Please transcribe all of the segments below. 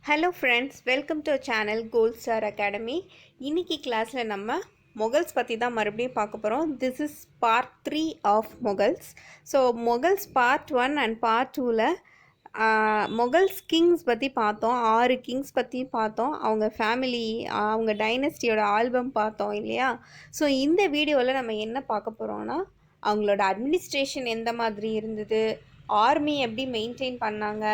Hello friends, welcome to channel gold star academy. இன்னைக்கு கிளாஸில் நம்ம மொகல்ஸ் பற்றி தான் மறுபடியும் பார்க்க போகிறோம். This is part 3 of Mughals. So Mughals part 1 and part 2ல் மொகல்ஸ் கிங்ஸ் பற்றி பார்த்தோம். 6 கிங்ஸ் பற்றி பார்த்தோம். அவங்க ஃபேமிலி, அவங்க டைனஸ்டியோட ஆல்பம் பார்த்தோம் இல்லையா? ஸோ இந்த வீடியோவில் நம்ம என்ன பார்க்க போகிறோன்னா, அவங்களோட அட்மினிஸ்ட்ரேஷன் எந்த மாதிரி இருந்தது, ஆர்மி எப்படி மெயின்டைன் பண்ணாங்க,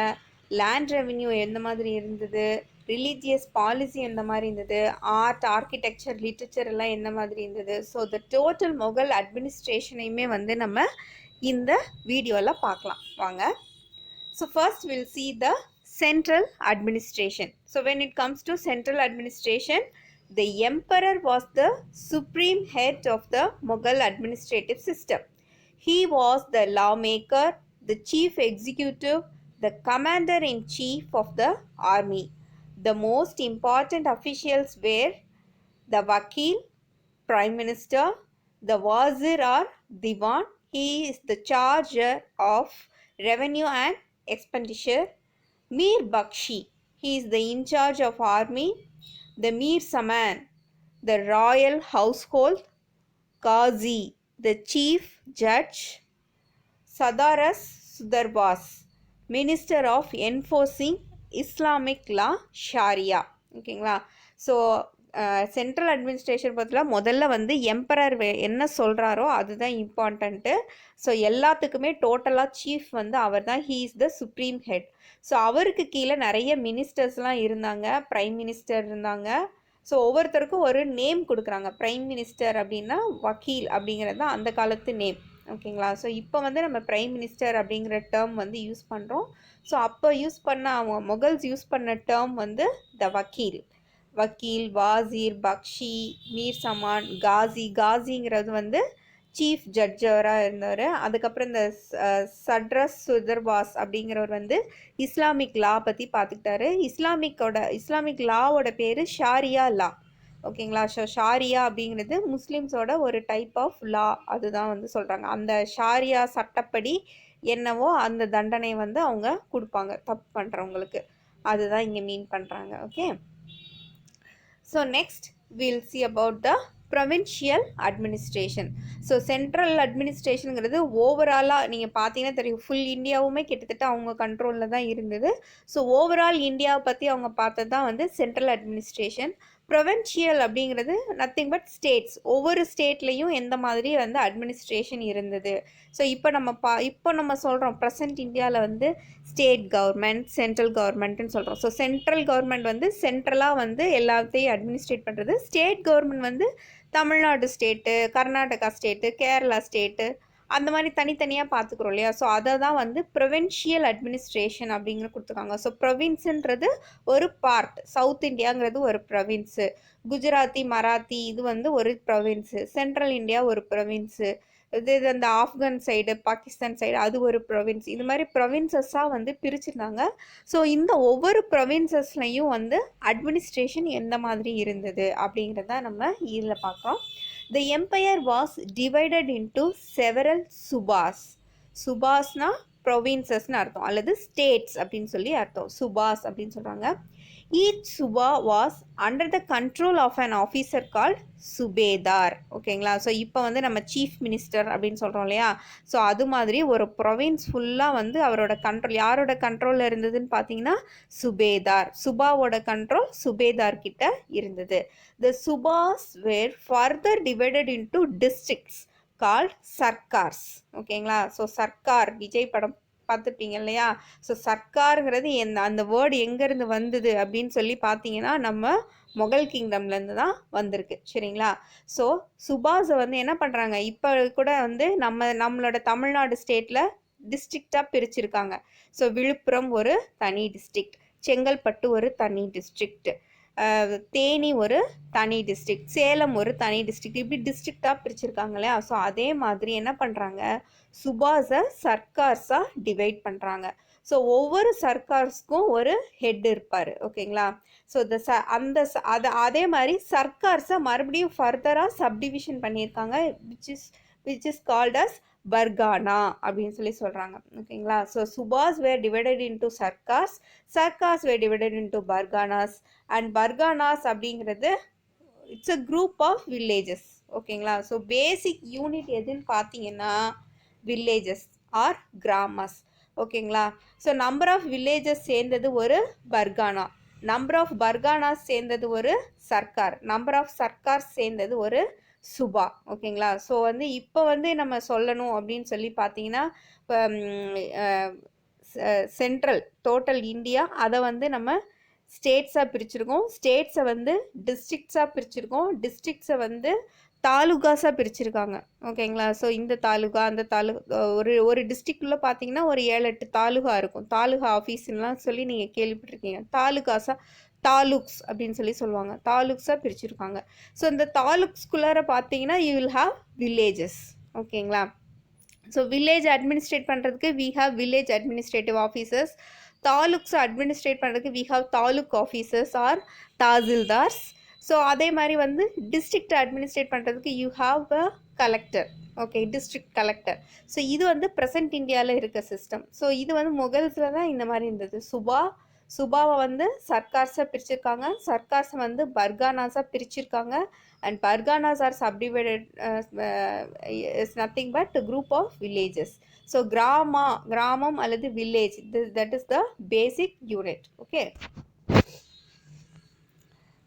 லேண்ட் ரெவென்யூ எந்த மாதிரி இருந்தது, ரிலீஜியஸ் பாலிசி எந்த மாதிரி இருந்தது, ஆர்ட், ஆர்கிடெக்சர், லிட்ரேச்சர் எல்லாம் எந்த மாதிரி இருந்தது. ஸோ த டோட்டல் மொகல் அட்மினிஸ்ட்ரேஷனையுமே வந்து நம்ம இந்த வீடியோவில் பார்க்கலாம் வாங்க. So first will see the central administration. So when it comes to central administration, the emperor was the supreme head of the Mughal administrative system. He was the lawmaker, the chief executive, the commander-in-chief of the army. The most important officials were the Vakil, Prime Minister, the Wazir or Diwan. He is the charger of revenue and expenditure. Mir Bakshi, he is the in charge of army. The Mir Saman, the royal household. Qazi, the chief judge. Sadaras Sudarbas, minister of enforcing Islamic law Sharia. ஓகேங்களா? So central administration பற்றிலாம் முதல்ல வந்து emperor என்ன சொல்கிறாரோ அதுதான் important. So எல்லாத்துக்குமே டோட்டலாக chief வந்து அவர் தான். He is the supreme head. So அவருக்கு கீழே நிறைய மினிஸ்டர்ஸ்லாம் இருந்தாங்க, ப்ரைம் மினிஸ்டர் இருந்தாங்க. ஸோ ஒவ்வொருத்தருக்கும் ஒரு நேம் கொடுக்குறாங்க. ப்ரைம் மினிஸ்டர் அப்படின்னா வக்கீல் அப்படிங்கிறது தான் அந்த காலத்து நேம். ஓகேங்களா? ஸோ இப்போ வந்து நம்ம ப்ரைம் மினிஸ்டர் அப்படிங்கிற டேர்ம் வந்து யூஸ் பண்ணுறோம். ஸோ அப்போ யூஸ் பண்ண அவங்க மொகல்ஸ் யூஸ் பண்ண டேர்ம் வந்து த வக்கீல். வக்கீல், வாசீர், பக்ஷி, மீர் சமான், காசிங்கிறது வந்து சீஃப் ஜட்ஜராக இருந்தவர். அதுக்கப்புறம் இந்த சட்ரஸ் சுதர்பாஸ் அப்படிங்கிறவர் வந்து இஸ்லாமிக் லா பற்றி பார்த்துக்கிட்டாரு. இஸ்லாமிக் லாவோட பேர் ஷாரியா லா. ஓகேங்களா? ஸோ ஷாரியா அப்படிங்கிறது முஸ்லீம்ஸோட ஒரு டைப் ஆஃப் லா, அதுதான் வந்து சொல்கிறாங்க. அந்த ஷாரியா சட்டப்படி என்னவோ அந்த தண்டனை வந்து அவங்க கொடுப்பாங்க தப்பு பண்ணுறவங்களுக்கு. அதுதான் இங்கே மீன் பண்ணுறாங்க. Okay, so next we'll see about the provincial administration. So central அட்மினிஸ்ட்ரேஷனுங்கிறது ஓவராலாக நீங்கள் பார்த்தீங்கன்னா தெரியும், ஃபுல் இந்தியாவுமே கிட்டத்தட்ட அவங்க கண்ட்ரோலில் தான் இருந்தது. ஸோ ஓவரால் இந்தியாவை பற்றி அவங்க பார்த்தது தான் வந்து சென்ட்ரல் அட்மினிஸ்ட்ரேஷன். ப்ரொவின்ஷியல் அப்படிங்கிறது நத்திங் பட் ஸ்டேட்ஸ். ஒவ்வொரு ஸ்டேட்லேயும் எந்த மாதிரி வந்து அட்மினிஸ்ட்ரேஷன் இருந்தது. ஸோ இப்போ நம்ம சொல்கிறோம் ப்ரெசன்ட் இந்தியாவில் வந்து ஸ்டேட் கவர்மெண்ட், சென்ட்ரல் கவர்மெண்ட்டுன்னு சொல்கிறோம். ஸோ சென்ட்ரல் கவர்மெண்ட் வந்து சென்ட்ரலாக வந்து எல்லாத்தையும் அட்மினிஸ்ட்ரேட் பண்ணுறது. ஸ்டேட் கவர்மெண்ட் வந்து Tamil Nadu state, Karnataka state, Kerala state, அந்த மாதிரி தனித்தனியாக பார்த்துக்குறோம் இல்லையா? ஸோ அதை தான் வந்து ப்ரொவின்ஷியல் அட்மினிஸ்ட்ரேஷன் அப்படிங்கிற கொடுத்துருக்காங்க. ஸோ ப்ரொவின்ஸுன்றது ஒரு பார்ட், சவுத் இந்தியாங்கிறது ஒரு ப்ரொவின்ஸு, குஜராத்தி, மராத்தி இது வந்து ஒரு ப்ரொவின்ஸு, சென்ட்ரல் இந்தியா ஒரு ப்ரொவின்ஸு, இது அந்த ஆப்கான் சைடு, பாகிஸ்தான் சைடு அது ஒரு ப்ரொவின்ஸ். இது மாதிரி ப்ரொவின்சஸாக வந்து பிரிச்சிருந்தாங்க. ஸோ இந்த ஒவ்வொரு ப்ரொவின்சஸ்லையும் வந்து அட்மினிஸ்ட்ரேஷன் எந்த மாதிரி இருந்தது அப்படிங்கிறத நம்ம இதில் பார்க்குறோம். The empire was divided into several subas. சுபாஸ்னா ப்ரொவின்சஸ்னு அர்த்தம், அல்லது ஸ்டேட்ஸ் அப்படின்னு சொல்லி அர்த்தம். சுபாஸ் அப்படின்னு சொல்கிறாங்க. Each suba was under the control of an officer called சுபேதார். ஓகேங்களா? ஸோ இப்போ வந்து நம்ம சீஃப் மினிஸ்டர் அப்படின்னு சொல்கிறோம் இல்லையா? ஸோ அது மாதிரி ஒரு ப்ரொவின்ஸ் ஃபுல்லாக வந்து அவரோட கண்ட்ரோல், யாரோட கண்ட்ரோலில் இருந்ததுன்னு பார்த்தீங்கன்னா சுபேதார். சுபாவோட கண்ட்ரோல் சுபேதார் கிட்ட இருந்தது. The subas were further divided into districts called சர்க்கார்ஸ். ஓகேங்களா? ஸோ சர்க்கார், விஜய் படம் பார்த்துருப்பீங்க இல்லையா? ஸோ சர்க்காருங்கிறது அந்த வேர்டு எங்கேருந்து வந்தது அப்படின்னு சொல்லி பார்த்தீங்கன்னா நம்ம மொகல் கிங்டம்லேருந்து தான் வந்திருக்கு. சரிங்களா? ஸோ சுபாஸை வந்து என்ன பண்ணுறாங்க, இப்போ கூட வந்து நம்மளோட தமிழ்நாடு ஸ்டேட்டில் டிஸ்ட்ரிக்டாக பிரிச்சிருக்காங்க. ஸோ விழுப்புரம் ஒரு தனி டிஸ்ட்ரிக்ட், செங்கல்பட்டு ஒரு தனி டிஸ்ட்ரிக்ட், தேனி ஒரு தனி டிஸ்ட்ரிக்ட், சேலம் ஒரு தனி டிஸ்ட்ரிக்ட், இப்படி டிஸ்ட்ரிக்டாக பிரிச்சிருக்காங்க இல்லையா? ஸோ அதே மாதிரி என்ன பண்ணுறாங்க, சுபாஸை சர்க்கார்ஸாக டிவைட் பண்ணுறாங்க. ஸோ ஒவ்வொரு சர்க்கார்ஸ்க்கும் ஒரு ஹெட் இருப்பார். ஓகேங்களா? ஸோ அதே மாதிரி சர்க்கார்ஸை மறுபடியும் ஃபர்தராக சப்டிவிஷன் பண்ணியிருக்காங்க, which is called as pargana அப்படின்னு சொல்லி சொல்கிறாங்க. ஓகேங்களா? So subahs were divided into sarkars, sarkars were divided into parganas, and parganas அப்படிங்கிறது it's a group of villages. ஓகேங்களா? ஸோ பேசிக் யூனிட் எதுன்னு பார்த்தீங்கன்னா வில்லேஜஸ் ஆர் கிராமஸ். ஓகேங்களா? ஸோ நம்பர் ஆஃப் வில்லேஜஸ் சேர்ந்தது ஒரு பர்கானா, நம்பர் ஆஃப் பர்கானாஸ் சேர்ந்தது ஒரு சர்க்கார், நம்பர் ஆஃப் சர்க்கார் சேர்ந்தது ஒரு சுபா. ஓகேங்களா? ஸோ வந்து இப்போ வந்து நம்ம சொல்லணும் அப்படின்னு சொல்லி பார்த்தீங்கன்னா இப்போ சென்ட்ரல் டோட்டல் இந்தியா அதை வந்து நம்ம ஸ்டேட்ஸாக பிரிச்சிருக்கோம், ஸ்டேட்ஸை வந்து டிஸ்ட்ரிக்ட்ஸாக பிரிச்சிருக்கோம், டிஸ்ட்ரிக்ட்ஸை வந்து தாலுகாஸாக பிரிச்சிருக்காங்க. ஓகேங்களா? ஸோ இந்த தாலுகா அந்த ஒரு டிஸ்ட்ரிக்டில் பார்த்தீங்கன்னா ஒரு 7-8 தாலுகா இருக்கும். தாலுகா ஆஃபீஸ்லாம் சொல்லி நீங்கள் கேள்விப்பட்டிருக்கீங்க. தாலுகாஸாக தாலுக்ஸ் அப்படின்னு சொல்லி சொல்லுவாங்க, தாலுக்ஸாக பிரிச்சிருக்காங்க. ஸோ இந்த தாலுக்ஸ்குள்ளார பார்த்தீங்கன்னா யூ வில் ஹாவ் வில்லேஜஸ். ஓகேங்களா? ஸோ வில்லேஜ் அட்மினிஸ்ட்ரேட் பண்ணுறதுக்கு we have village administrative officers, taluks administrate பண்ணுறதுக்கு we have taluk officers or tahsildars. So அதே மாதிரி வந்து டிஸ்ட்ரிக்ட் அட்மினிஸ்ட்ரேட் பண்ணுறதுக்கு you have a collector. Okay, district collector. So இது வந்து ப்ரெசன்ட் இந்தியாவில் இருக்க சிஸ்டம். ஸோ இது வந்து முகல்ஸில் தான் இந்த மாதிரி இருந்தது. சுபாவை வந்து சர்க்கார்ஸாக பிரிச்சிருக்காங்க, சர்க்கார்ஸை வந்து பர்கானாஸாக பிரிச்சிருக்காங்க, and parganas are subdivided is nothing but group of villages. So கிராமம் அல்லது village, that is the basic unit. Okay,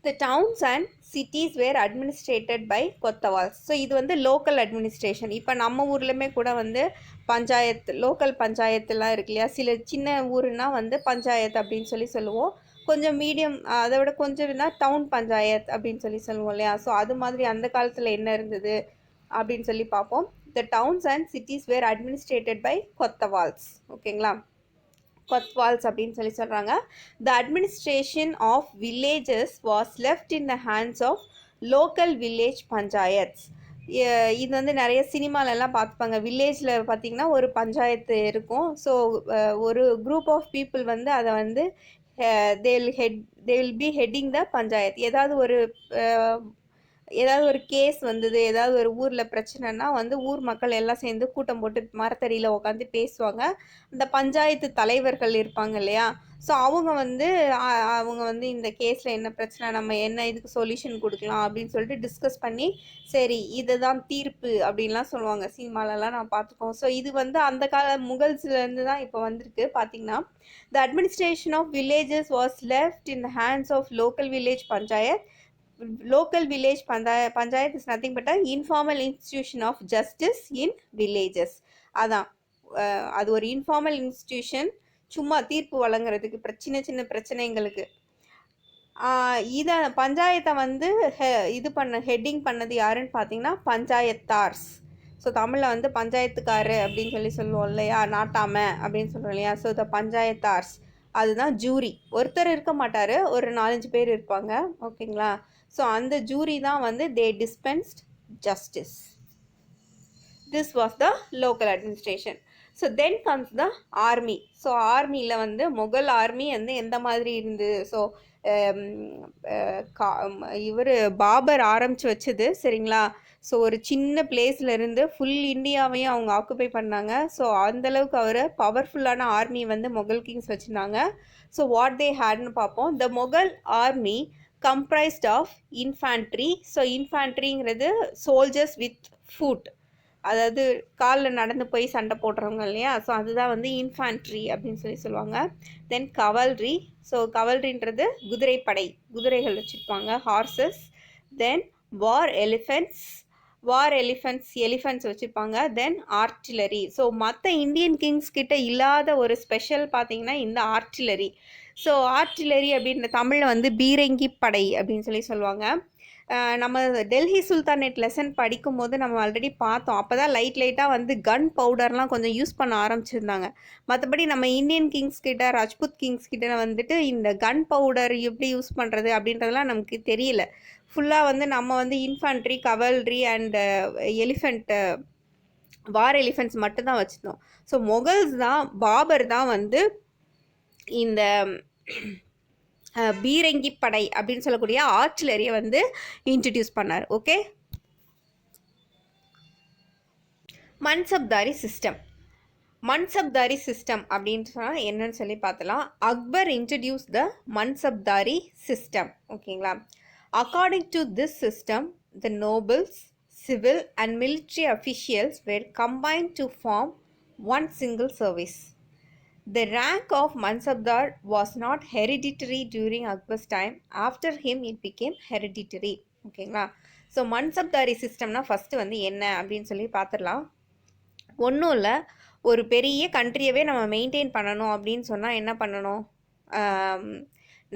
the towns and cities were administrated by kotwals. So இது வந்து லோக்கல் அட்மினிஸ்ட்ரேஷன். இப்போ நம்ம ஊர்லேயுமே கூட வந்து பஞ்சாயத்து, லோக்கல் பஞ்சாயத்துலாம் இருக்கு இல்லையா? சில சின்ன ஊருனா வந்து பஞ்சாயத்து அப்படின்னு சொல்லி சொல்லுவோம், கொஞ்சம் மீடியம் அதை விட கொஞ்சம்னா டவுன் பஞ்சாயத் அப்படின்னு சொல்லி சொல்லுவோம் இல்லையா? ஸோ அது மாதிரி அந்த காலத்தில் என்ன இருந்தது அப்படின்னு சொல்லி பார்ப்போம். the towns and cities were administrated by கொத்தவால்ஸ். ஓகேங்களா? கொத்வால்ஸ் அப்படின்னு சொல்லி சொல்கிறாங்க. The administration of villages was left in the hands of local village panchayats. இது வந்து நிறைய சினிமாலெல்லாம் பார்த்துப்பாங்க. வில்லேஜில் பார்த்திங்கன்னா ஒரு பஞ்சாயத்து இருக்கும். ஸோ ஒரு குரூப் ஆஃப் பீப்புள் வந்து அதை வந்து தே வில் பி ஹெட்டிங் த பஞ்சாயத். ஏதாவது ஒரு கேஸ் வந்தது, ஏதாவது ஒரு ஊரில் பிரச்சனைனா வந்து ஊர் மக்கள் எல்லாம் சேர்ந்து கூட்டம் போட்டு மரத்தடியில் உட்காந்து பேசுவாங்க. அந்த பஞ்சாயத்து தலைவர்கள் இருப்பாங்க இல்லையா? ஸோ அவங்க வந்து இந்த கேஸில் என்ன பிரச்சனை, நம்ம என்ன இதுக்கு சொல்யூஷன் கொடுக்கலாம் அப்படின்னு சொல்லிட்டு டிஸ்கஸ் பண்ணி சரி இதுதான் தீர்ப்பு அப்படின்லாம் சொல்லுவாங்க. சினிமாலெலாம் நான் பார்த்துக்கோம். ஸோ இது வந்து அந்த கால முகல்ஸ்லேருந்து தான் இப்போ வந்திருக்கு. பார்த்திங்கன்னா the administration of villages was left in the hands of local village panchayat. Local village panchayat is nothing but an informal institution of justice in villages. அதான் அது ஒரு இன்ஃபார்மல் இன்ஸ்டிடியூஷன், சும்மா தீர்ப்பு வழங்குறதுக்கு சின்ன பிரச்சனைங்களுக்கு. இதை பஞ்சாயத்தை வந்து ஹெட்டிங் பண்ணது யாருன்னு பார்த்தீங்கன்னா பஞ்சாயத்தார்ஸ். ஸோ தமிழில் வந்து பஞ்சாயத்துக்காரு அப்படின்னு சொல்லி சொல்லுவோம் இல்லையா? நாட்டாமை அப்படின்னு சொல்லுவோம் இல்லையா? ஸோ த பஞ்சாயத்தார்ஸ் அதுதான் ஜூரி. ஒருத்தர் இருக்க மாட்டார், ஒரு 4-5 பேர் இருப்பாங்க. ஓகேங்களா? ஸோ அந்த ஜூரி தான் வந்து they dispensed justice. This was the local administration. So then comes the army. So ஆர்மியில் வந்து முகல் ஆர்மி வந்து எந்த மாதிரி இருந்தது? ஸோ இவர் பாபர் ஆரம்பித்து வச்சது சரிங்களா? ஸோ ஒரு சின்ன பிளேஸில் இருந்து ஃபுல் இந்தியாவையும் அவங்க ஆக்குபை பண்ணாங்க. ஸோ அந்தளவுக்கு அவர் பவர்ஃபுல்லான ஆர்மி வந்து முகல் கிங்ஸ் வச்சுருந்தாங்க. ஸோ வாட் தே ஹேட்னு பார்ப்போம். The Mughal army comprised of infantry. So இன்ஃபேண்ட்ரிங்கிறது சோல்ஜர்ஸ் வித் ஃபுட், அதாவது காலில் நடந்து போய் சண்டை போடுறவங்க இல்லையா? ஸோ அதுதான் வந்து இன்ஃபேண்ட்ரி அப்படின்னு சொல்லி சொல்லுவாங்க. தென் கவல்ரி. ஸோ கவல்ரின்றது குதிரைப்படை, குதிரைகள் வச்சுருப்பாங்க, ஹார்சஸ். தென் வார் எலிஃபென்ட்ஸ் வச்சுருப்பாங்க. தென் ஆர்ட்டிலரி. ஸோ மற்ற இந்தியன் கிங்ஸ் கிட்ட இல்லாத ஒரு ஸ்பெஷல் பார்த்திங்கன்னா இந்த ஆர்ட்டிலரி. ஸோ ஆர்ட்டிலரி அப்படின்ற தமிழில் வந்து பீரங்கி படை அப்படின்னு சொல்லி சொல்லுவாங்க. நம்ம டெல்லி சுல்தானேட் லெசன் படிக்கும்போது நம்ம ஆல்ரெடி பார்த்தோம். அப்போ தான் லைட்டாக வந்து கன் பவுடர்லாம் கொஞ்சம் யூஸ் பண்ண ஆரம்பிச்சிருந்தாங்க. மற்றபடி நம்ம இந்தியன் கிங்ஸ் கிட்ட, ராஜ்புத் கிங்ஸ் கிட்ட வந்துட்டு இந்த கன் பவுடர் எப்படி யூஸ் பண்ணுறது அப்படின்றதெல்லாம் நமக்கு தெரியல. ஃபுல்லாக வந்து நம்ம வந்து இன்ஃபேண்ட்ரி, கவல்ரி அண்ட் வார் எலிஃபென்ட்ஸ் மட்டும்தான் வச்சுருந்தோம். ஸோ மொகல்ஸ் தான், பாபர் தான் வந்து இந்த பீரங்கி படை அப்படின்னு சொல்லக்கூடிய ஆர்ட்டிலரியை வந்து இன்ட்ரடியூஸ் பண்ணார். Okay, mansabdari system. Mansabdari system அப்படின்னு சொன்னால் என்னன்னு சொல்லி பார்த்தலாம். Akbar introduce the mansabdari system. ஓகேங்களா. According to this system the nobles, civil and military officials were combined to form one single service. The rank of Mansabdar was not hereditary during Akbar's time. After him it became hereditary. ஓகேங்களா. So Mansabdari சிஸ்டம்னா first வந்து என்ன அப்படின்னு சொல்லி பார்த்துடலாம். ஒன்றும் இல்லை, ஒரு பெரிய கண்ட்ரியவே நம்ம மெயின்டைன் பண்ணணும் அப்படின்னு சொன்னால் என்ன பண்ணணும்?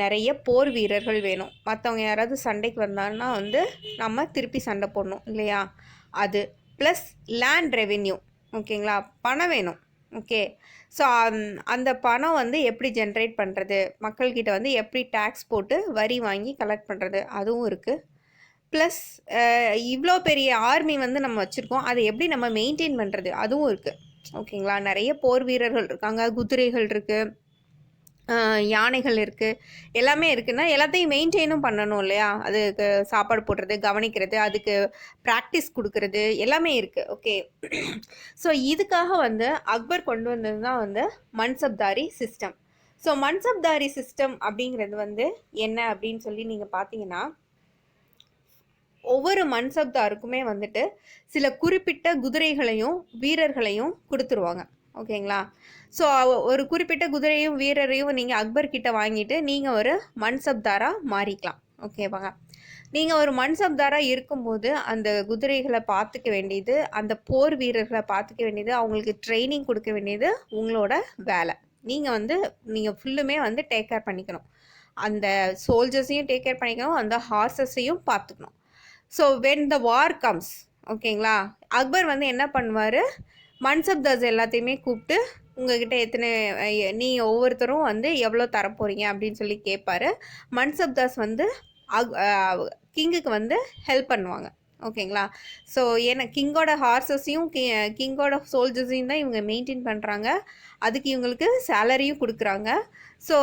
நிறைய போர் வீரர்கள் வேணும். மற்றவங்க யாராவது சண்டைக்கு வந்தாங்கன்னா வந்து நம்ம திருப்பி சண்டை போடணும் இல்லையா? அது ப்ளஸ் லேண்ட் ரெவென்யூ. ஓகேங்களா. பணம் வேணும். ஓகே. ஸோ அந்த பணம் வந்து எப்படி ஜென்ரேட் பண்ணுறது, மக்கள்கிட்ட வந்து எப்படி டேக்ஸ் போட்டு வரி வாங்கி கலெக்ட் பண்ணுறது, அதுவும் இருக்குது. ப்ளஸ் இவ்வளோ பெரிய ஆர்மி வந்து நம்ம வச்சுருக்கோம், அதை எப்படி நம்ம மெயின்டைன் பண்ணுறது, அதுவும் இருக்குது. ஓகேங்களா. நிறைய போர் வீரர்கள் இருக்காங்க, குதிரைகள் இருக்குது, யானைகள் இருக்குது, எல்லாமே இருக்குன்னா எல்லாத்தையும் மெயின்டைனும் பண்ணணும் இல்லையா? அதுக்கு சாப்பாடு போடுறது, கவனிக்கிறது, அதுக்கு ப்ராக்டிஸ் கொடுக்கறது எல்லாமே இருக்குது. ஓகே. ஸோ இதுக்காக வந்து அக்பர் கொண்டு வந்தது தான் வந்து mansabdari system. So Mansabdari system அப்படிங்கிறது வந்து என்ன அப்படின்னு சொல்லி நீங்கள் பார்த்தீங்கன்னா, ஒவ்வொரு மன்சப்தாருக்குமே வந்துட்டு சில குறிப்பிட்ட குதிரைகளையும் வீரர்களையும் கொடுத்துருவாங்க. ஓகேங்களா. ஸோ ஒரு குறிப்பிட்ட குதிரையும் வீரரையும் நீங்கள் அக்பர்கிட்ட வாங்கிட்டு நீங்கள் ஒரு மன்சப்தாராக மாறிக்கலாம். ஓகேவாங்க. நீங்கள் ஒரு மன்சப்தாராக இருக்கும்போது அந்த குதிரைகளை பார்த்துக்க வேண்டியது, அந்த போர் வீரர்களை பார்த்துக்க வேண்டியது, அவங்களுக்கு ட்ரைனிங் கொடுக்க வேண்டியது உங்களோட வேலை. நீங்கள் ஃபுல்லுமே வந்து டேக் கேர் பண்ணிக்கணும். அந்த சோல்ஜர்ஸையும் டேக் கேர் பண்ணிக்கணும், அந்த ஹார்ஸஸையும் பார்த்துக்கணும். So when the war comes, ஓகேங்களா, அக்பர் வந்து என்ன பண்ணுவார், மன்சப்தார்ஸ் எல்லாத்தையுமே கூப்பிட்டு உங்ககிட்ட எத்தனை நீங்கள் ஒவ்வொருத்தரும் வந்து எவ்வளோ தரப்போகிறீங்க அப்படின்னு சொல்லி கேட்பாரு. மன்சப்தார்ஸ் வந்து கிங்குக்கு வந்து ஹெல்ப் பண்ணுவாங்க. ஓகேங்களா. ஸோ ஏன்னா கிங்கோட ஹார்ஸஸையும் கிங்கோட சோல்ஜர்ஸையும் தான் இவங்க மெயின்டைன் பண்ணுறாங்க, அதுக்கு இவங்களுக்கு சேலரியும் கொடுக்குறாங்க. ஸோ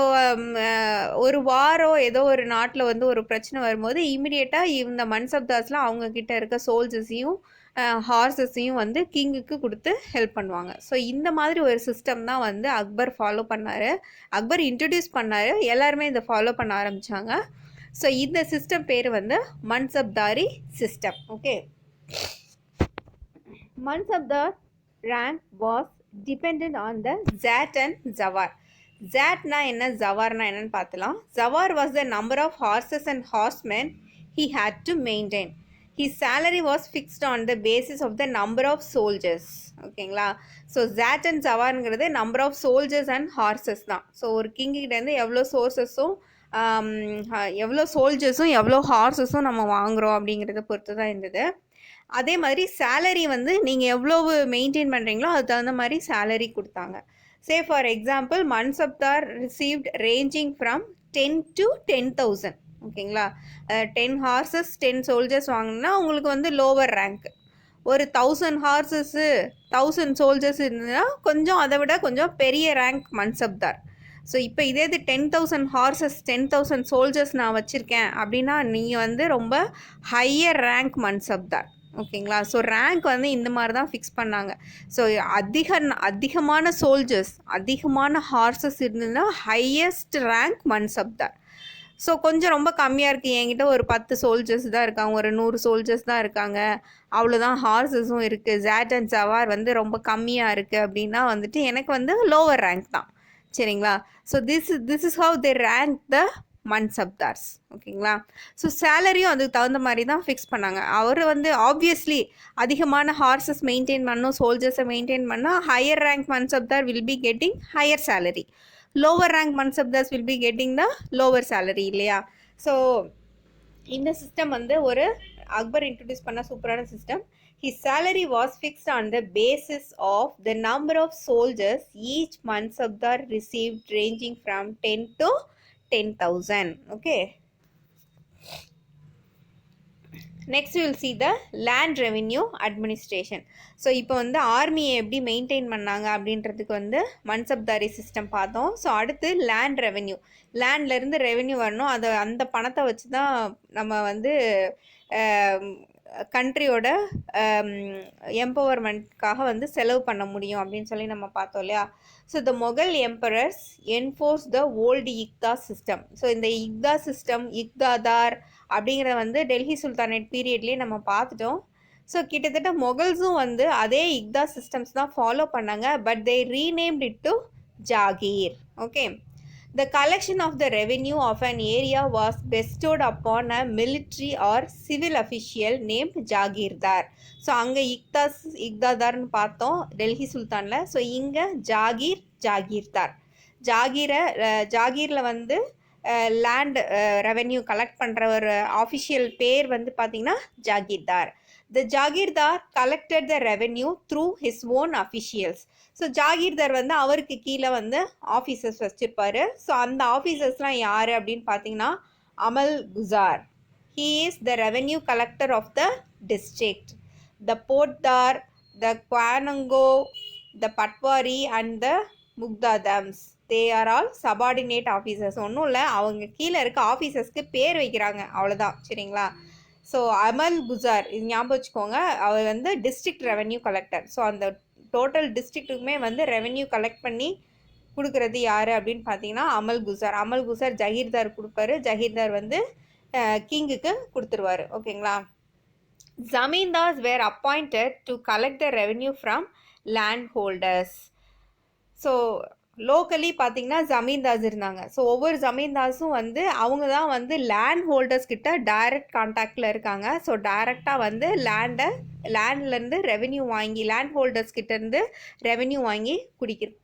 ஒரு வாரோ ஏதோ ஒரு நாட்டில் வந்து ஒரு பிரச்சனை வரும்போது இமீடியட்டாக இந்த மன்சப்தார்ஸ்லாம் அவங்கக்கிட்ட இருக்க சோல்ஜர்ஸையும் ஹார்ஸஸையும் வந்து கிங்குக்கு கொடுத்து ஹெல்ப் பண்ணுவாங்க. ஸோ இந்த மாதிரி ஒரு சிஸ்டம் தான் வந்து அக்பர் ஃபாலோ பண்ணார், அக்பர் இன்ட்ரடியூஸ் பண்ணார், எல்லாருமே இதை ஃபாலோ பண்ண ஆரம்பித்தாங்க. ஸோ இந்த சிஸ்டம் பேர் வந்து mansabdari system. Okay. Mansabdar rank was depend on the zat and sawar. ஜாட்னா என்ன, ஜவார்னா என்னன்னு பார்த்தலாம். Sawar was the number of horses and horsemen he had to maintain. His salary was fixed on the basis of the number of soldiers. ஓகேங்களா. So zat and ஜவார்ங்கிறது number of soldiers and horses தான். So ஒரு கிங்கிட்டேருந்து எவ்வளோ எவ்வளோ சோல்ஜர்ஸும் எவ்வளோ ஹார்ஸஸும் நம்ம வாங்குகிறோம் அப்படிங்கிறத பொறுத்து தான் இருந்தது. அதே மாதிரி சேலரி வந்து நீங்கள் எவ்வளவு மெயின்டைன் பண்ணுறீங்களோ அதுக்கு தகுந்த மாதிரி சேலரி கொடுத்தாங்க. Say for example mansabdar received ranging from 10 to 10,000. ஓகேங்களா. 10 ஹார்சஸ் 10 சோல்ஜர்ஸ் வாங்கினா உங்களுக்கு வந்து லோவர் ரேங்க். ஒரு 1000 ஹார்சஸ்ஸு 1000 சோல்ஜர்ஸ் இருந்ததுன்னா கொஞ்சம் அதை விட கொஞ்சம் பெரிய ரேங்க் மன்சப்தார். ஸோ இப்போ இதே இது 10,000 ஹார்சஸ் 10,000 சோல்ஜர்ஸ் நான் வச்சுருக்கேன் அப்படின்னா நீங்கள் வந்து ரொம்ப ஹையர் ரேங்க் மன்சப்தார். ஓகேங்களா. ஸோ ரேங்க் வந்து இந்த மாதிரி தான் ஃபிக்ஸ் பண்ணாங்க. ஸோ அதிகமான சோல்ஜர்ஸ் அதிகமான ஹார்சஸ் இருந்ததுன்னா ஹையஸ்ட் ரேங்க் மன்சப்தார். ஸோ கொஞ்சம் ரொம்ப கம்மியாக இருக்குது, என்கிட்ட ஒரு 10 சோல்ஜர்ஸ் தான் இருக்காங்க, ஒரு 100 சோல்ஜர்ஸ் தான் இருக்காங்க, அவ்வளோதான் ஹார்ஸஸும் இருக்குது, ஜாட் அண்ட் ஜவார் வந்து ரொம்ப கம்மியாக இருக்குது அப்படின்னா வந்துட்டு எனக்கு வந்து லோவர் ரேங்க் தான். சரிங்களா. So this is how they rank the mansabdars. ஓகேங்களா. ஸோ சேலரியும் அதுக்கு தகுந்த மாதிரி தான் ஃபிக்ஸ் பண்ணாங்க. அவர் வந்து ஆப்வியஸ்லி அதிகமான ஹார்ஸஸ் மெயின்டைன் பண்ணணும், சோல்ஜர்ஸை மெயின்டைன் பண்ணால் higher rank mansabdar will be getting higher salary, lower rank mansabdars will be getting the lower salary இல்லையா. ஸோ இந்த சிஸ்டம் வந்து ஒரு அக்பர் இன்ட்ரடியூஸ் பண்ண சூப்பரான system. His salary was fixed on the basis of the number of soldiers each mansabdar received, ranging from 10 to 10,000. Okay. Next we will see the land revenue administration. So இப்போ வந்து ஆர்மியை எப்படி maintain பண்ணாங்க அப்படின்றதுக்கு வந்து mansabdari system பார்த்தோம். So அடுத்து land revenue, லேண்ட்லேருந்து revenue வரணும், அந்த பணத்தை வச்சு தான் நம்ம வந்து கண்ட்ரியோட எம்பவர்மெண்ட்காக வந்து செலவு பண்ண முடியும் அப்படின்னு சொல்லி நம்ம பார்த்தோம் இல்லையா. So the Mughal emperors enforce the old இக்தா system. So இந்த இக்தா சிஸ்டம், இக்தாதார் அப்படிங்கிற வந்து டெல்லி சுல்தானேட் பீரியட்லேயே நம்ம பார்த்துட்டோம். ஸோ கிட்டத்தட்ட மொகல்ஸும் வந்து அதே இக்தா சிஸ்டம்ஸ் தான் ஃபாலோ பண்ணாங்க. But they renamed it to jagir. Okay. The collection of the revenue of an area was bestowed upon a military or civil official named Jagirdar. So அங்கே இக்தாதார்னு பார்த்தோம் டெல்லி சுல்தானில். ஸோ இங்கே ஜாகீர்தார். ஜாகீரில் வந்து லேண்ட் ரெவென்யூ கலெக்ட் பண்ணுற ஒரு official பேர் வந்து பார்த்திங்கன்னா jagirdar. The Jagirdar collected the revenue through his own officials. So jagirdar வந்து அவருக்கு கீழே வந்து ஆஃபீஸர்ஸ் வச்சுருப்பாரு. ஸோ அந்த ஆஃபீஸர்ஸ்லாம் யார் அப்படின்னு பார்த்தீங்கன்னா amalguzar. He is the revenue collector of the district. The potdar, the qanungo, the patwari and the muqaddams, they are all subordinate officers. ஒன்றும் இல்லை, அவங்க கீழே இருக்க ஆஃபீஸர்ஸ்க்கு பேர் வைக்கிறாங்க, அவ்வளோதான். சரிங்களா. ஸோ அமல் குசார், இது ஞாபகம் வச்சுக்கோங்க, அவர் வந்து டிஸ்ட்ரிக்ட் ரெவென்யூ கலெக்டர். ஸோ அந்த டோட்டல் டிஸ்ட்ரிக்ட்டுக்குமே வந்து ரெவென்யூ கலெக்ட் பண்ணி கொடுக்குறது யார் அப்படின்னு பார்த்தீங்கன்னா அமல் குசார். அமல் குசார் ஜகீர்தார் கொடுப்பாரு, ஜகீர்தார் வந்து கிங்குக்கு கொடுத்துருவார். ஓகேங்களா. ஜமீன்தார்ஸ் வேர் appointed to collect the revenue from land holders. So locally பார்த்தீங்கன்னா ஜமீன்தார்ஸ் இருந்தாங்க. ஸோ ஒவ்வொரு ஜமீன்தார்ஸும் வந்து அவங்க தான் வந்து லேண்ட் ஹோல்டர்ஸ் கிட்ட டைரக்ட் கான்டாக்டில் இருக்காங்க. ஸோ டைரெக்டாக வந்து லேண்ட்லேருந்து ரெவென்யூ வாங்கி, லேண்ட் ஹோல்டர்ஸ் கிட்டேருந்து ரெவென்யூ வாங்கி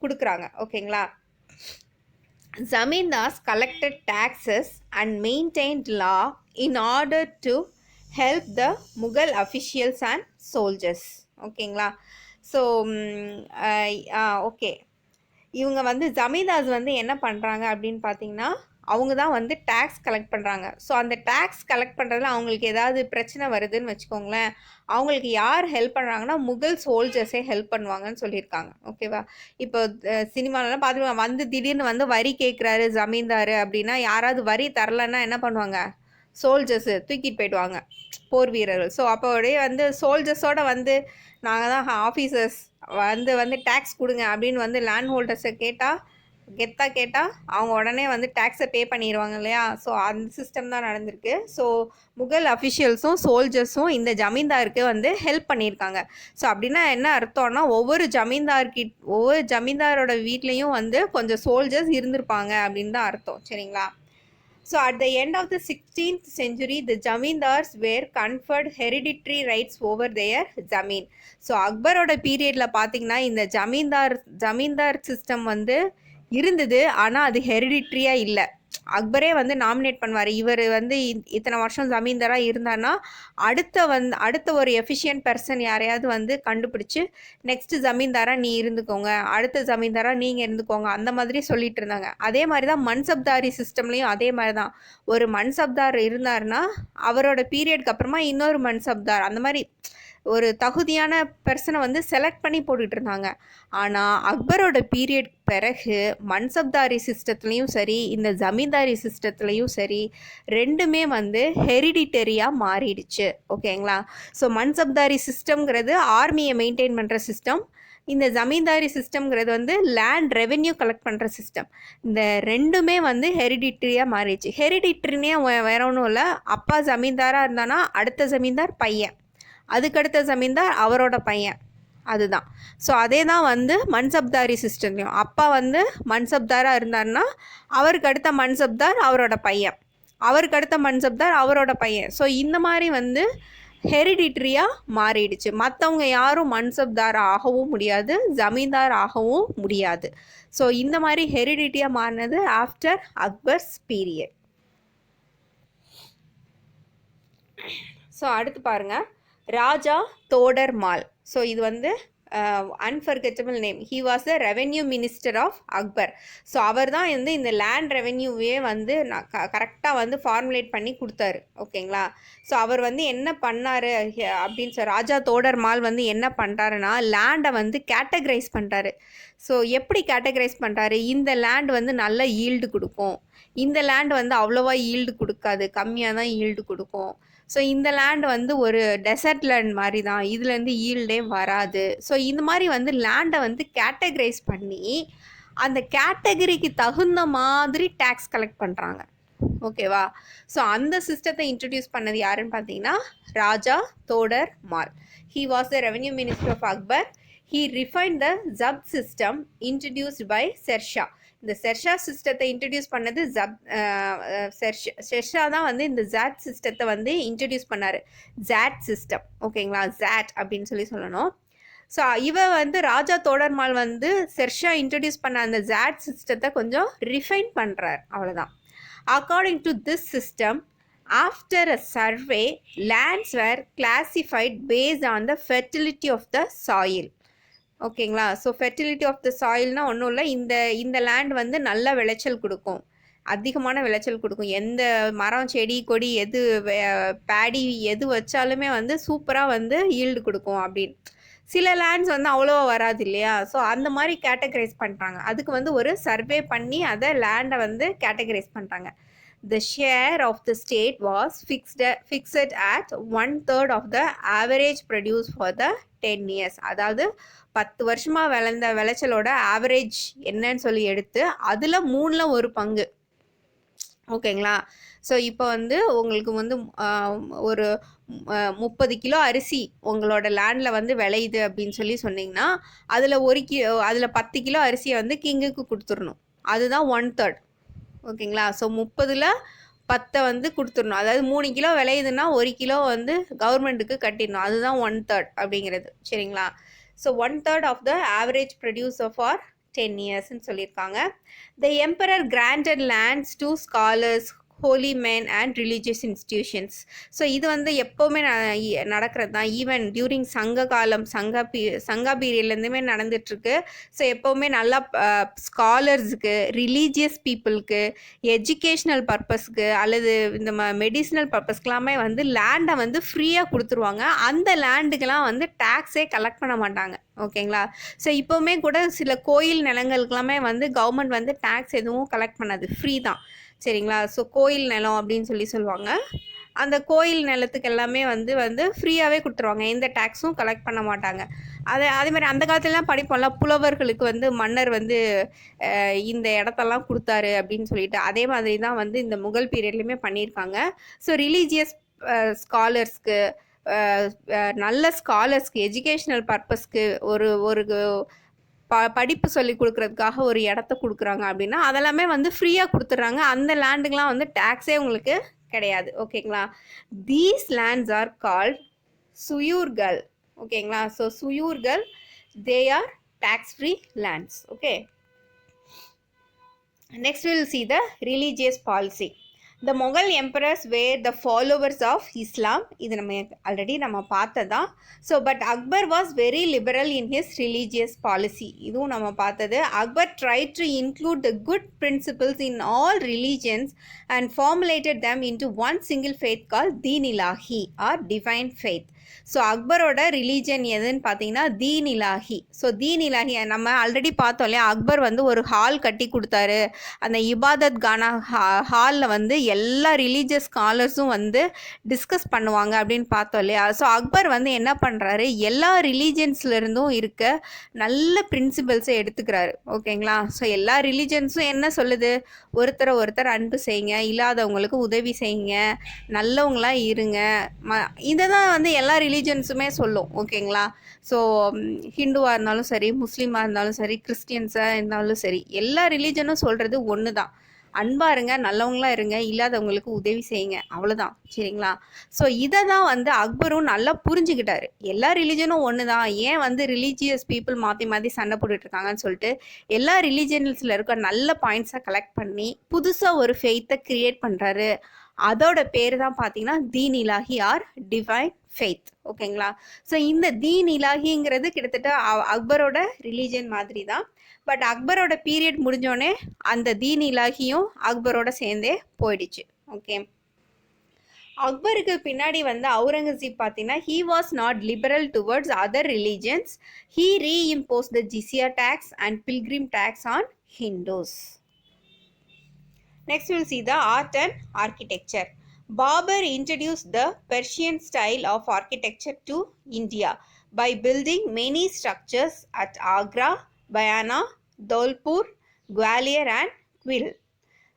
கொடுக்குறாங்க. ஓகேங்களா. Zamindars collected taxes and maintained law in order to help the Mughal officials and soldiers. ஓகேங்களா. ஸோ ஓகே, இவங்க வந்து ஜமீன்தார்ஸ் வந்து என்ன பண்ணுறாங்க அப்படின்னு பார்த்தீங்கன்னா அவங்க தான் வந்து டேக்ஸ் கலெக்ட் பண்ணுறாங்க. ஸோ அந்த டேக்ஸ் கலெக்ட் பண்ணுறதுல அவங்களுக்கு ஏதாவது பிரச்சனை வருதுன்னு வச்சுக்கோங்களேன், அவங்களுக்கு யார் ஹெல்ப் பண்ணுறாங்கன்னா முகல் சோல்ஜர்ஸே ஹெல்ப் பண்ணுவாங்கன்னு சொல்லியிருக்காங்க. ஓகேவா. இப்போ சினிமாலலாம் பார்த்துருவாங்க, வந்து திடீர்னு வந்து வரி கேட்குறாரு ஜமீன்தார் அப்படின்னா யாராவது வரி தரலன்னா என்ன பண்ணுவாங்க, சோல்ஜர்ஸு தூக்கிட்டு போயிடுவாங்க, போர் வீரர்கள். ஸோ அப்போடைய வந்து சோல்ஜர்ஸோட வந்து நாங்கள் தான் ஆஃபீஸர்ஸ் வந்து டேக்ஸ் கொடுங்க அப்படின்னு வந்து லேண்ட் ஹோல்டர்ஸை கேட்டால் அவங்க உடனே வந்து டேக்ஸை பே பண்ணிடுவாங்க இல்லையா. ஸோ அந்த சிஸ்டம் தான் நடந்திருக்கு. ஸோ முகல் அஃபிஷியல்ஸும் சோல்ஜர்ஸும் இந்த ஜமீன்தாருக்கு வந்து ஹெல்ப் பண்ணியிருக்காங்க. ஸோ அப்படின்னா என்ன அர்த்தம்னா ஒவ்வொரு ஜமீன்தாரோட வீட்லேயும் வந்து கொஞ்சம் சோல்ஜர்ஸ் இருந்திருப்பாங்க அப்படின்னு தான் அர்த்தம். சரிங்களா. So at the end of the 16th century, the Jamindars were conferred hereditary rights over their Jameen. So அக்பரோட பீரியடில் பார்த்தீங்கன்னா இந்த ஜமீன்தார் சிஸ்டம் வந்து இருந்தது, ஆனால் அது ஹெரிடிட்ரியாக இல்லை. அக்பரே வந்து நாமினேட் பண்ணுவார், இவர் வந்து இத்தனை வருஷம் ஜமீன்தாராக இருந்தார்னா அடுத்த ஒரு எஃபிஷியன்ட் பர்சன் யாரையாவது வந்து கண்டுபிடிச்சி நெக்ஸ்ட் ஜமீன்தாராக நீ இருந்துக்கோங்க, அடுத்த ஜமீன்தாராக நீங்கள் இருந்துக்கோங்க, அந்த மாதிரி சொல்லிட்டு இருந்தாங்க. அதே மாதிரி தான் மன்சப்தாரி சிஸ்டம்லேயும் அதே மாதிரி தான். ஒரு மன்சப்தார் இருந்தார்னா அவரோட பீரியடுக்கு அப்புறமா இன்னொரு மன்சப்தார், அந்த மாதிரி ஒரு தகுதியான பர்சனை வந்து செலக்ட் பண்ணி போட்டுட்டு இருந்தாங்க. ஆனால் அக்பரோட பீரியட் பிறகு மன்சப்தாரி சிஸ்டத்துலேயும் சரி இந்த ஜமீன்தாரி சிஸ்டத்துலேயும் சரி ரெண்டுமே வந்து ஹெரிடிட்டரியாக மாறிடுச்சு. ஓகேங்களா. ஸோ மன்சப்தாரி சிஸ்டம்ங்கிறது ஆர்மியை மெயின்டைன் பண்ணுற சிஸ்டம், இந்த ஜமீன்தாரி சிஸ்டம்ங்கிறது வந்து லேண்ட் ரெவென்யூ கலெக்ட் பண்ணுற சிஸ்டம். இந்த ரெண்டுமே வந்து ஹெரிடிட்டரியாக மாறிடுச்சு. ஹெரிடிட்டரினே வேற ஒன்றும் இல்லை, அப்பா ஜமீன்தாராக இருந்தானா அடுத்த ஜமீன்தார் பையன், அதுக்கடுத்த ஜமீன்தார் அவரோட பையன், அதுதான். ஸோ அதே தான் வந்து மன்சப்தாரி சிஸ்டம்லையும் அப்பா வந்து மன்சப்தாராக இருந்தார்னா அவருக்கு அடுத்த மன்சப்தார் அவரோட பையன், அவருக்கு அடுத்த மன்சப்தார் அவரோட பையன். ஸோ இந்த மாதிரி வந்து ஹெரிடிட்ரியாக மாறிடுச்சு. மற்றவங்க யாரும் மன்சப்தார் ஆகவும் முடியாது, ஜமீன்தார் ஆகவும் முடியாது. ஸோ இந்த மாதிரி ஹெரிடிட்டியாக மாறினது ஆஃப்டர் அக்பர்ஸ் பீரியட். ஸோ அடுத்து பாருங்கள், ராஜா தோடர் மால். ஸோ இது வந்து unforgettable name. He was the revenue minister of Akbar. So அவர் தான் வந்து இந்த லேண்ட் ரெவென்யூவே வந்து கரெக்டாக வந்து ஃபார்முலேட் பண்ணி கொடுத்தாரு. ஓகேங்களா. ஸோ அவர் வந்து என்ன பண்ணார் அப்படின்னு சொல்லி ராஜா தோடர் மால் வந்து என்ன பண்ணுறாருன்னா லேண்டை வந்து கேட்டகரைஸ் பண்ணுறாரு. ஸோ எப்படி கேட்டகரைஸ் பண்ணுறாரு, இந்த லேண்ட் வந்து நல்ல ஈல்டு கொடுக்கும், இந்த லேண்ட் வந்து அவ்வளோவா ஈல்டு கொடுக்காது, கம்மியாக தான் ஈல்டு கொடுக்கும். ஸோ இந்த லேண்ட் வந்து ஒரு டெசர்ட் லேண்ட் மாதிரி தான், இதுலேருந்து ஈல்டே வராது. ஸோ இந்த மாதிரி வந்து லேண்டை வந்து கேட்டகரைஸ் பண்ணி அந்த கேட்டகரிக்கு தகுந்த மாதிரி டேக்ஸ் கலெக்ட் பண்ணுறாங்க. ஓகேவா? ஸோ அந்த சிஸ்டத்தை இன்ட்ரடியூஸ் பண்ணது யாருன்னு பார்த்தீங்கன்னா Raja Todar Mal. He was the revenue minister of Akbar. He refined the zabt system introduced by Shershah. இந்த ஷெர்ஷா சிஸ்டத்தை இன்ட்ரடியூஸ் பண்ணது ஷெர்ஷா தான் வந்து இந்த ஜாட் சிஸ்டத்தை வந்து இன்ட்ரடியூஸ் பண்ணார். ஜாட் சிஸ்டம், ஓகேங்களா? ஜாட் அப்படின்னு சொல்லணும். ஸோ வந்து ராஜா தோடர்மால் வந்து ஷெர்ஷா இன்ட்ரடியூஸ் பண்ண அந்த ஜாட் சிஸ்டத்தை கொஞ்சம் ரிஃபைன் பண்ணுறார், அவ்வளோதான். According to this system, after a survey, lands were classified based on the fertility of the soil. ஓகேங்களா? ஸோ ஃபெர்டிலிட்டி ஆஃப் த சாயில்னால் ஒன்றும் இல்லை, இந்த லேண்ட் வந்து நல்ல விளைச்சல் கொடுக்கும், அதிகமான விளைச்சல் கொடுக்கும். எந்த மரம் செடி கொடி எது பேடி எது வச்சாலுமே வந்து சூப்பராக வந்து ஈல்டு கொடுக்கும் அப்படின்னு. சில லேண்ட்ஸ் வந்து அவ்வளோவா வராது இல்லையா? ஸோ அந்த மாதிரி கேட்டகரைஸ் பண்ணுறாங்க. அதுக்கு வந்து ஒரு சர்வே பண்ணி அதை லேண்டை வந்து கேட்டகரைஸ் பண்ணுறாங்க. The share of the state was fixed at 1/3 of the average produce for the 10 years. அதாவது 10 வருஷமாக விளைந்த விளைச்சலோட ஆவரேஜ் என்னன்னு சொல்லி எடுத்து அதில் 1/3 பங்கு. ஓகேங்களா? ஸோ இப்போ வந்து உங்களுக்கு வந்து ஒரு 30 கிலோ அரிசி உங்களோட லேண்டில் வந்து விளையுது அப்படின்னு சொல்லி சொன்னீங்கன்னா அதில் 10 கிலோ அரிசியை வந்து கிங்குக்கு கொடுத்துடணும். அதுதான் 1/3. ஓகேங்களா? ஸோ 30ல் 10 வந்து கொடுத்துடணும். அதாவது 3 கிலோ விளையுதுன்னா 1 கிலோ வந்து கவர்மெண்ட்டுக்கு கட்டிடணும். அதுதான் 1/3 அப்படிங்கிறது. சரிங்களா? So 1/3 of the average producer for 10 இயர்ஸ்ன்னு சொல்லியிருக்காங்க. The emperor granted lands to scholars, holy man and religious institutions. So இது வந்து எப்போவுமே நடக்கிறது தான். ஈவன் டியூரிங் சங்க காலம், சங்கா பீரியட்லேருந்துமே நடந்துகிட்ருக்கு. ஸோ எப்போவுமே நல்லா ஸ்காலர்ஸுக்கு, ரிலீஜியஸ் பீப்புளுக்கு, எஜுகேஷ்னல் பர்பஸ்க்கு அல்லது இந்த மெடிசினல் பர்பஸ்க்கெலாமே வந்து லேண்டை வந்து ஃப்ரீயாக கொடுத்துருவாங்க. அந்த லேண்டுக்கெலாம் வந்து டேக்ஸே கலெக்ட் பண்ண மாட்டாங்க. ஓகேங்களா? ஸோ இப்போவுமே கூட சில கோயில் நிலங்களுக்கெல்லாமே வந்து கவர்மெண்ட் வந்து டேக்ஸ் எதுவும் கலெக்ட் பண்ணாது, ஃப்ரீ தான். சரிங்களா? ஸோ கோயில் நிலம் அப்படின்னு சொல்லுவாங்க. அந்த கோயில் நிலத்துக்கு எல்லாமே வந்து ஃப்ரீயாகவே கொடுத்துருவாங்க, எந்த டேக்ஸும் கலெக்ட் பண்ண மாட்டாங்க. அதே மாதிரி அந்த காலத்துலலாம் படிப்போம்ல, புலவர்களுக்கு வந்து மன்னர் வந்து இந்த இடத்தெல்லாம் கொடுத்தாரு அப்படின்னு சொல்லிட்டு. அதே மாதிரி தான் வந்து இந்த முகல் பீரியட்லையுமே பண்ணியிருக்காங்க. ஸோ ரிலீஜியஸ் ஸ்காலர்ஸ்க்கு, நல்ல ஸ்காலர்ஸ்க்கு, எஜுகேஷ்னல் பர்பஸ்க்கு ஒரு படிப்பு சொல்லி கொடுக்குறதுக்காக ஒரு இடத்த கொடுக்குறாங்க அப்படின்னா அதெல்லாமே வந்து ஃப்ரீயாக கொடுத்துட்றாங்க. அந்த லேண்டுக்கெலாம் வந்து டேக்ஸே உங்களுக்கு கிடையாது. ஓகேங்களா? தீஸ் லேண்ட்ஸ் ஆர் கால்ட் சுயூர்கள். ஓகேங்களா? ஸோ சுயூர்கள், they are tax free lands. Okay, next will see the religious policy. The Mughal emperors were the followers of Islam. இது ஆல்ரெடி நம்ம பார்த்ததான். So but Akbar was very liberal in his religious policy. இதுவும் நம்ம பார்த்தது. Akbar tried to include the good principles in all religions and formulated them into one single faith called Deen Ilahi or divine faith. So அக்பரோட religion எதுன்னு பார்த்தீங்கன்னா தீன் Ilahi. So தீன் இலாஹி நம்ம already பார்த்தோம் இல்லையா? அக்பர் வந்து ஒரு ஹால் கட்டி கொடுத்தாரு. அந்த இபாதத் கானா ஹாலில் வந்து எல்லா ரிலீஜியஸ் ஸ்காலர்ஸும் வந்து டிஸ்கஸ் பண்ணுவாங்க அப்படின்னு பார்த்தோம் இல்லையா? ஸோ அக்பர் வந்து என்ன பண்ணுறாரு, எல்லா ரிலீஜன்ஸ்லேருந்தும் இருக்க நல்ல பிரின்சிபல்ஸை எடுத்துக்கிறாரு. ஓகேங்களா? ஸோ எல்லா ரிலீஜன்ஸும் என்ன சொல்லுது, ஒருத்தர் அன்பு செய்யுங்க, இல்லாதவங்களுக்கு உதவி செய்யுங்க, நல்லவங்களாக இருங்க. இதை தான் வந்து எல்லா ரிலீஜன்ஸுமே சொல்லும். ஓகேங்களா? ஸோ ஹிந்துவாக இருந்தாலும் சரி, முஸ்லீமாக இருந்தாலும் சரி, கிறிஸ்டியன்ஸாக இருந்தாலும் சரி, எல்லா ரிலீஜனும் சொல்கிறது ஒன்று தான். அன்பாக இருங்க, நல்லவங்களாக இருங்க, இல்லாதவங்களுக்கு உதவி செய்யுங்க, அவ்வளோதான். சரிங்களா? ஸோ இதை தான் வந்து அக்பரும் நல்லா புரிஞ்சுக்கிட்டாரு. எல்லா ரிலீஜனும் ஒன்று தான், ஏன் வந்து ரிலீஜியஸ் பீப்புள் மாற்றி சண்டை போட்டுட்ருக்காங்கன்னு சொல்லிட்டு எல்லா ரிலீஜன்ஸில் இருக்க நல்ல பாயிண்ட்ஸை கலெக்ட் பண்ணி புதுசாக ஒரு ஃபெய்த்தை க்ரியேட் பண்ணுறாரு. அதோட பேர் தான் பார்த்தீங்கன்னா தீன் இலாஹி ஆர் டிவைன் ஃபெய்த். ஓகேங்களா? ஸோ இந்த தீன் இலாஹிங்கிறது கிட்டத்தட்ட அக்பரோட ரிலீஜன் மாதிரி தான். பட் அக்பரோட பீரியட் முடிஞ்சோடனே அந்த தீன் இலாஹியும் அக்பரோட சேர்ந்தே போயிடுச்சு. ஓகே, அக்பருக்கு பின்னாடி வந்து அவுரங்கசீப் பார்த்தீங்கன்னா he was not liberal towards other religions. He reimposed the jizya tax and pilgrim tax on Hindus. Next we will see the art and architecture. Babur introduced the Persian style of architecture to India by building many structures at Agra, Bayana, Dholpur, Gwalior and Quil.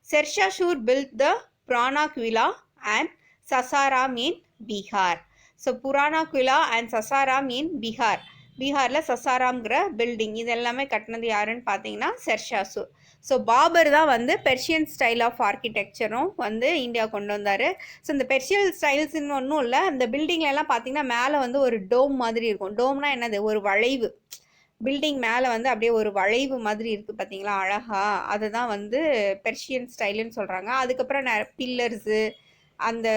Sher Shah built the Purana Quilla and Sasaram in Bihar. So Purana Quilla and Sasaram in Bihar. பீகாரில் சசாராம்ங்கிற building இது எல்லாமே கட்டினது யாருன்னு பார்த்தீங்கன்னா ஷெர்ஷாசூர். So Babur தான் வந்து Persian style of ஆர்கிடெக்சரும் வந்து India கொண்டு வந்தார். ஸோ இந்த பெர்ஷியன் ஸ்டைல்ஸ்ன்னு ஒன்றும் இல்லை, அந்த பில்டிங்லலாம் பார்த்தீங்கன்னா மேலே வந்து ஒரு டோம் மாதிரி இருக்கும். டோம்னா என்னது, ஒரு வளைவு. பில்டிங் மேலே வந்து அப்படியே ஒரு வளைவு மாதிரி இருக்குது பார்த்தீங்களா, அழகா. அதுதான் வந்து பெர்ஷியன் ஸ்டைலுன்னு சொல்கிறாங்க. அதுக்கப்புறம் பில்லர்ஸு அந்த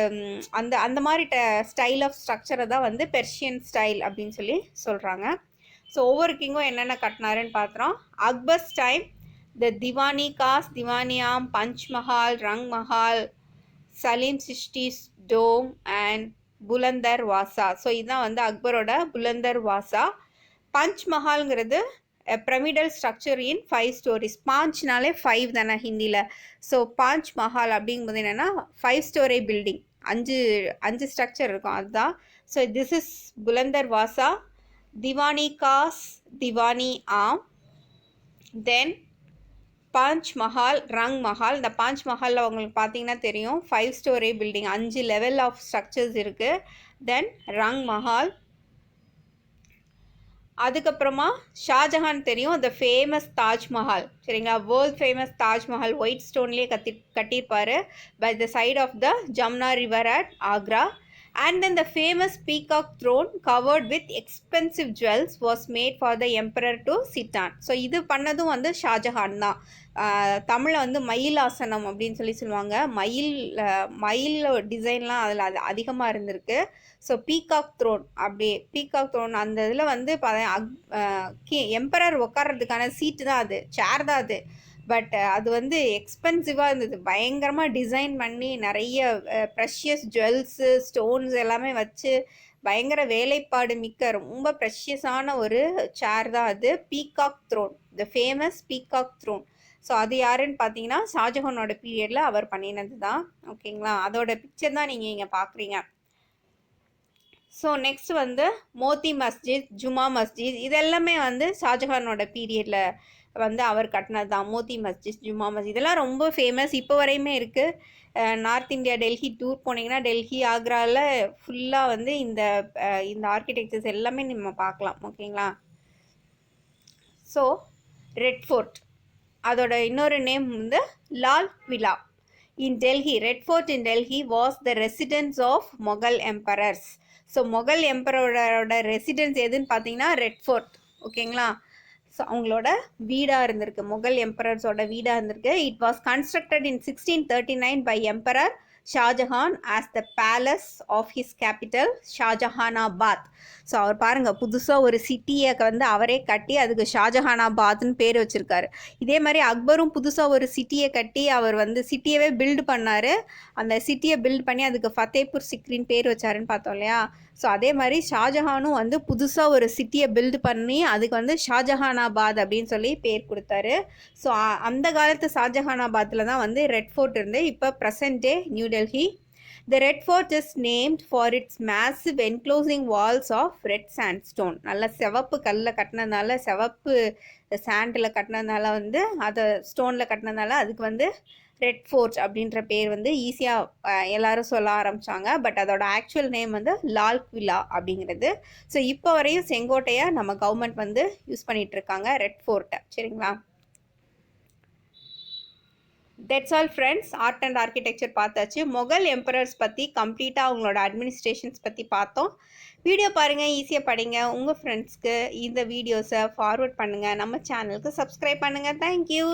அந்த அந்த மாதிரி ஸ்டைல் ஆஃப் ஸ்ட்ரக்சரை தான் வந்து பெர்ஷியன் ஸ்டைல் அப்படின்னு சொல்லி சொல்கிறாங்க. ஸோ ஒவ்வொரு கிங்கும் என்னென்ன கட்டினாருன்னு பார்க்குறோம். Akbar's time the Diwani Khas, Diwani Aam, Panch Mahal, Rang Mahal, Salim Chishti's tomb and Buland வாசா. ஸோ இதுதான் வந்து அக்பரோட புலந்தர் வாசா. பஞ்ச் மஹால்ங்கிறது பிரமிடல் ஸ்ட்ரக்சர் இன் 5 stories. பாஞ்ச்னாலே 5 தானே ஹிந்தியில். ஸோ பாஞ்ச் மஹால் அப்படிங்கும்போது என்னென்னா 5 story பில்டிங், அஞ்சு ஸ்ட்ரக்சர் இருக்கும், அதுதான். ஸோ திஸ் இஸ் புலந்தர் வாசா. திவானி காஸ், திவானி ஆம், தென் பாஞ்ச் மஹால், ரங் மஹால். இந்த பாஞ்ச் மஹாலில் உங்களுக்கு பார்த்தீங்கன்னா தெரியும் 5 story building, 5 level of structures இருக்குது. தென் ரங் மஹால். அதுக்கப்புறமா ஷாஜஹான் தெரியும், த ஃபேமஸ் தாஜ்மஹால், சரிங்களா. வேர்ல்ட் ஃபேமஸ் தாஜ்மஹால் ஒயிட் ஸ்டோன்லேயே கட்டியிருப்பார் by the side of the Jamna river at Agra. And then the famous peacock throne covered with expensive jewels was made for the emperor to sit on. So இது பண்ணதும் வந்து ஷாஜஹான் தான். தமிழில் வந்து மயிலாசனம் அப்படின்னு சொல்லுவாங்க. மயில் டிசைன்லாம் அதில் அதிகமாக இருந்திருக்கு. ஸோ பீகாக் த்ரோன், அப்படியே பீகாக் த்ரோன் அந்த இதில் வந்து எம்பரர் உட்கார்றதுக்கான சீட்டு தான் அது, சேர் தான் அது. பட் அது வந்து எக்ஸ்பென்சிவாக இருந்தது, பயங்கரமாக டிசைன் பண்ணி நிறைய ப்ரெஷியஸ் ஜுவல்ஸு ஸ்டோன்ஸ் எல்லாமே வச்சு பயங்கர வேலைப்பாடு மிக்க ரொம்ப ப்ரெஷியஸான ஒரு சேர் தான் அது. Peacock throne, the famous peacock throne. So அது யாருன்னு பார்த்தீங்கன்னா ஷாஜஹானோட பீரியடில் அவர் பண்ணினது தான், ஓகேங்களா. அதோட பிக்சர் தான் நீங்கள் இங்கே பார்க்குறீங்க. ஸோ நெக்ஸ்ட் வந்து மோத்தி மஸ்ஜித், ஜுமா மஸ்ஜித், இதெல்லாமே வந்து ஷாஜஹானோட பீரியடில் வந்து அவர் கட்டினது தான். மோத்தி மஸ்ஜித், ஜுமா மஸ்ஜித் இதெல்லாம் ரொம்ப ஃபேமஸ், இப்போ வரையுமே இருக்குது. நார்த் இந்தியா டெல்லி டூர் போனீங்கன்னா டெல்லி ஆக்ராவில் ஃபுல்லாக வந்து இந்த ஆர்கிடெக்சர்ஸ் எல்லாமே நம்ம பார்க்கலாம், ஓகேங்களா. ஸோ ரெட் ஃபோர்ட், அதோட இன்னொரு நேம் வந்து Lal Qila. In Delhi, Red Fort in Delhi was the residence of Mughal emperors. So Mughal எம்பரோட ரெசிடென்ஸ் எதுன்னு பார்த்தீங்கன்னா ரெட் ஃபோர்ட், ஓகேங்களா. ஸோ அவங்களோட வீடாக இருந்திருக்கு, முகல் எம்பரர்ஸோட வீடாக இருந்திருக்கு. It was constructed in 1639 by emperor Shahjahan as the palace of his capital Shahjahanabad. So அவர் பாருங்கள், புதுசாக ஒரு சிட்டியை வந்து அவரே கட்டி அதுக்கு ஷாஜஹானாபாத்னு பேர் வச்சுருக்காரு. இதே மாதிரி அக்பரும் புதுசாக ஒரு சிட்டியை கட்டி அவர் வந்து சிட்டியவே பில்டு பண்ணார். அந்த சிட்டியை பில்ட் பண்ணி அதுக்கு ஃபத்தேபூர் சிக்ரின்னு பேர் வச்சாருன்னு பார்த்தோம் இல்லையா. ஸோ அதே மாதிரி ஷாஜஹானும் வந்து புதுசாக ஒரு சிட்டியை பில்டு பண்ணி அதுக்கு வந்து ஷாஜஹானாபாத் அப்படின்னு சொல்லி பேர் கொடுத்தாரு. ஸோ அந்த காலத்து ஷாஜஹானாபாத்தில் தான் வந்து ரெட் ஃபோர்ட் இருந்து இப்போ present day new Delhi. The Red Fort is named for its massive enclosing walls of red sandstone. நல்ல சிவப்பு கல்லில் கட்டினதுனால, சிவப்பு சாண்டில் கட்டினதுனால வந்து அதை ஸ்டோனில் கட்டினதுனால அதுக்கு வந்து ரெட் ஃபோர்ட் அப்படின்ற பேர் வந்து ஈஸியாக எல்லாரும் சொல்ல ஆரம்பித்தாங்க. பட் அதோட ஆக்சுவல் நேம் வந்து லால் கிலா அப்படிங்கிறது. ஸோ இப்போ வரையும் செங்கோட்டையை நம்ம கவர்மெண்ட் வந்து யூஸ் பண்ணிகிட்ருக்காங்க, ரெட் ஃபோர்ட்டை, சரிங்களா. That's all friends, art and architecture பார்த்தாச்சு. மொகல் எம்பரர்ஸ் பற்றி கம்ப்ளீட்டாக அவங்களோட அட்மினிஸ்ட்ரேஷன்ஸ் பற்றி பார்த்தோம். வீடியோ பாருங்கள், ஈஸியாக படிங்க, உங்கள் ஃப்ரெண்ட்ஸ்க்கு இந்த வீடியோஸை ஃபார்வர்ட் பண்ணுங்கள், நம்ம சேனலுக்கு சப்ஸ்கிரைப் பண்ணுங்கள். தேங்க்யூ.